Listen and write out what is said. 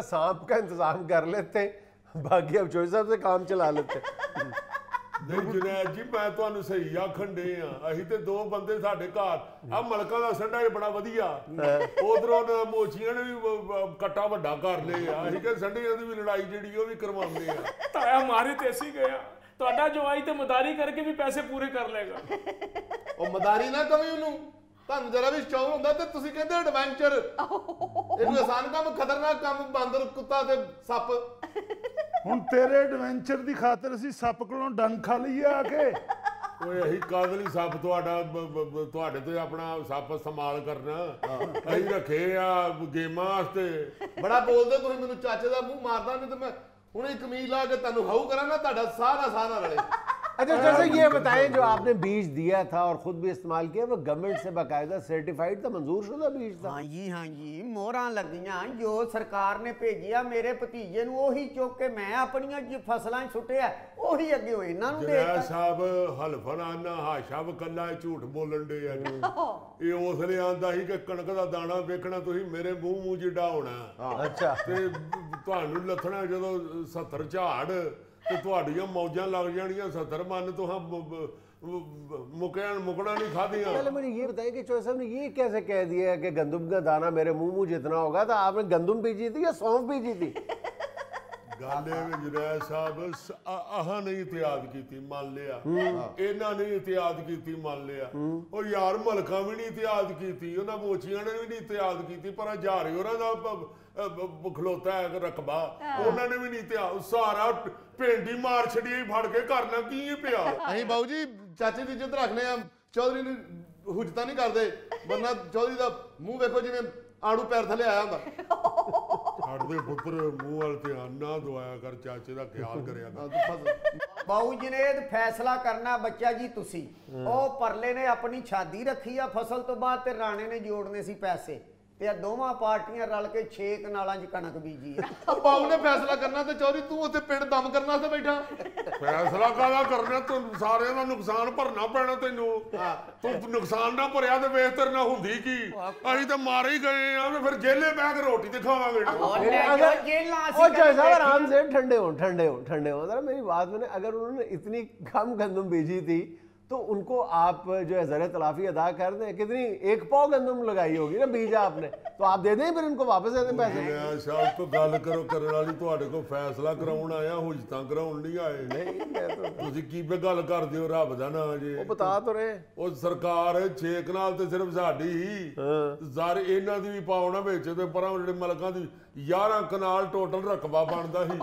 सांप का इंतजाम कर लेते, बाकी अब चोई साहब से काम चला लेते। नहीं जुनैद जी, मैं तुहानू सही आखन डे हाँ। असीं ते दो बंदे साडे घर आ मलका दा संडा बड़ा वधिया, उधरों मोचियां ने भी कट्टा वड्डा कर लिया। असीं कि संडियां दी भी लड़ाई जिहड़ी ओह भी करवाउंदे आ। ताया मारे ते असी गया, ਤੁਹਾਡਾ ਜਵਾਈ ਤੇ ਮਦਾਰੀ ਕਰਕੇ ਵੀ ਪੈਸੇ ਪੂਰੇ ਕਰ ਲੇਗਾ। ਉਹ ਮਦਾਰੀ ਨਾ ਕਵੀ ਉਹਨੂੰ, ਤੁਹਾਨੂੰ ਜਰਾ ਵੀ ਸ਼ੌਕ ਹੁੰਦਾ ਤੇ ਤੁਸੀਂ ਕਹਿੰਦੇ ਐਡਵੈਂਚਰ। ਇਹਨੂੰ ਆਸਾਨ ਕੰਮ, ਖਤਰਨਾਕ ਕੰਮ, ਬਾਂਦਰ, ਕੁੱਤਾ ਤੇ ਸੱਪ। ਹੁਣ ਤੇਰੇ ਐਡਵੈਂਚਰ ਦੀ ਖਾਤਰ ਅਸੀਂ ਸੱਪ ਕੋਲੋਂ ਡੰਗ ਖਾ ਲਈਏ ਆ ਕੇ। ਓਏ ਅਸੀਂ ਕਾਦਲੀ ਸੱਪ ਤੁਹਾਡੇ ਤੇ ਆਪਣਾ ਸੱਪ ਸੰਭਾਲ ਕਰਨਾ ਅਸੀਂ ਰੱਖੇ ਆ ਗੇਮਾਂ ਵਾਸਤੇ। ਬੜਾ ਬੋਲਦੇ ਤੁਸੀਂ, ਮੈਨੂੰ ਚਾਚੇ ਦਾ ਮੂੰਹ ਮਾਰਦਾ ਨਹੀਂ ਤੇ ਮੈਂ ਹੁਣੇ कमीज ला के तेन हाउ करा ना, ताड़ा सारा रले। अच्छा जैसे ये बताएं, जो आपने बीज दिया था और खुद भी इस्तेमाल किया, वो गवर्नमेंट से बाकायदा सर्टिफाइड था, मंजूर शुदा बीज था? हाँ जी मोहरां लगियां जो सरकार ने भेजिया मेरे भतीजे नूं ओही चुक के मैं अपनियां फसलां सुट्टिया, ओही अगे होए इन्हां नूं देता। साहब हलफनाना हाशा वकल्ला झूठ बोलन दे आ जी। ये उसले आंदा ही कि कणक दा दाना वेखना तुसीं मेरे मूंह जिड्डा होना। अच्छा ते तुहानूं लथना जदों 70 झाड़ ਤੇ ਤੁਹਾਡੀਆਂ मौजां लग जानियां 70 मन तो हम मुकड़ा नहीं खादियां। पहले मुझे ये बताइए कि चौधरी साहब ने ये कैसे कह दिया कि गंदम का दाना मेरे मुंह जितना होगा, तो आपने गंदम बीजी थी या सौंफ बीजी थी? गल जुनैद साहब, अहां नहीं इतियाद की मान लिया, इन्हां नहीं इतियाद की मान लिया, और यार मलका भी नहीं इतियाद की, उन्हां मोचियां ने भी नहीं इतियाद की, पर हजारे होरां दा खलोता है रकबा, उन्होंने भी नहीं इतियाद। सारा पिंड ही मार छड़ी फड़ के करना की पिया। ਅਸੀਂ ਬਾਊ ਜੀ ਚਾਚੇ ਦੀ ਇੱਜ਼ਤ ਰੱਖਨੇ ਆ, ਚੌਧਰੀ ਨੂੰ ਹੁਜਤਾ ਨਹੀਂ ਕਰਦੇ, ਵਰਨਾ ਚੌਧਰੀ ਦਾ ਮੂੰਹ ਵੇਖੋ ਜਿਵੇਂ ਆੜੂ ਪੈਰ ਥੱਲੇ ਆਇਆ ਹੁੰਦਾ। ਸਾਡੇ ਪੁੱਤਰ ਮੂੰਹ ਵਾਲ ਧਿਆਨ ਨਾ ਦਵਾਇਆ ਕਰ, ਚਾਚੇ ਦਾ ਖਿਆਲ ਕਰਿਆ ਕਰ। ਬਾਊ ਜਨੇਦ ਫੈਸਲਾ ਕਰਨਾ ਬੱਚਾ ਜੀ ਤੁਸੀਂ। ਉਹ ਪਰਲੇ ਨੇ ਆਪਣੀ ਛਾਦੀ ਰੱਖੀ ਆ ਫਸਲ ਤੋਂ ਬਾਅਦ, ਤੇ ਰਾਣੇ ਨੇ ਜੋੜਨੇ ਸੀ ਪੈਸੇ, ਤੇ ਆ ਦੋਵਾਂ ਪਾਰਟੀਆਂ ਰਲ ਕੇ 6 ਕਨਾਲਾਂ 'ਚ ਕਣਕ ਬੀਜੀ ਆ। ਬਾਊ ਨੇ ਫੈਸਲਾ ਕਰਨਾ ਤੇ ਚੌਧਰੀ ਤੂੰ ਉੱਥੇ ਪਿੰਡ ਦਮ ਕਰਨ ਵਾਸਤੇ ਬੈਠਾ। ਫੈਸਲਾ ਕਾਹਦਾ ਕਰਨਾ, ਤੂੰ ਸਾਰਿਆਂ ਦਾ ਨੁਕਸਾਨ ਭਰਨਾ ਪੈਣਾ ਤੈਨੂੰ। ਤੂੰ ਨੁਕਸਾਨ ਨਾ ਭਰਿਆ ਤੇ ਵੇਖ ਤੇਰੇ ਨਾਲ ਹੁੰਦੀ ਕੀ। ਅਸੀਂ ਤਾਂ ਮਾਰੇ ਹੀ गए ਆ, ਫਿਰ ਜੇਲੇ ਬਹਿ ਕੇ रोटी ਤੇ खावांगे। आराम से ठंडे हो जरा मेरी बात में, अगर उन्होंने इतनी कम गंदम बीजी थी तो उनको आप जो है ज़र तलाफी अदा कर दें। कितनी 1 पाव गंदम लगाई होगी ना बीजा आपने, तो आप दे दें फिर उनको वापस दे दें पैसे। साहब तो गल करो करने वाली, ਤੁਹਾਡੇ ਕੋਲ फैसला कराउण आया, हुजतां कराउण नहीं आए। नहीं मैं तो ਤੁਸੀਂ ਕੀ ਬੇ ਗੱਲ ਕਰਦੇ ਹੋ, ਰੱਬ ਦਾ ਨਾਂ ਜੇ। वो बता तो रहे, ਉਹ ਸਰਕਾਰ 6 ਕਨਾਲ ਤੇ ਸਿਰਫ ਸਾਡੀ ਹੀ ਜ਼ਰ ਇਹਨਾਂ ਦੀ ਵੀ ਪਾਉਣਾ ਵਿੱਚ, ਤੇ ਪਰਾਂ ਜਿਹੜੇ ਮਲਕਾਂ ਦੀ 11 ਕਨਾਲ ਟੋਟਲ ਰਕਬਾ ਬਣਦਾ ਸੀ।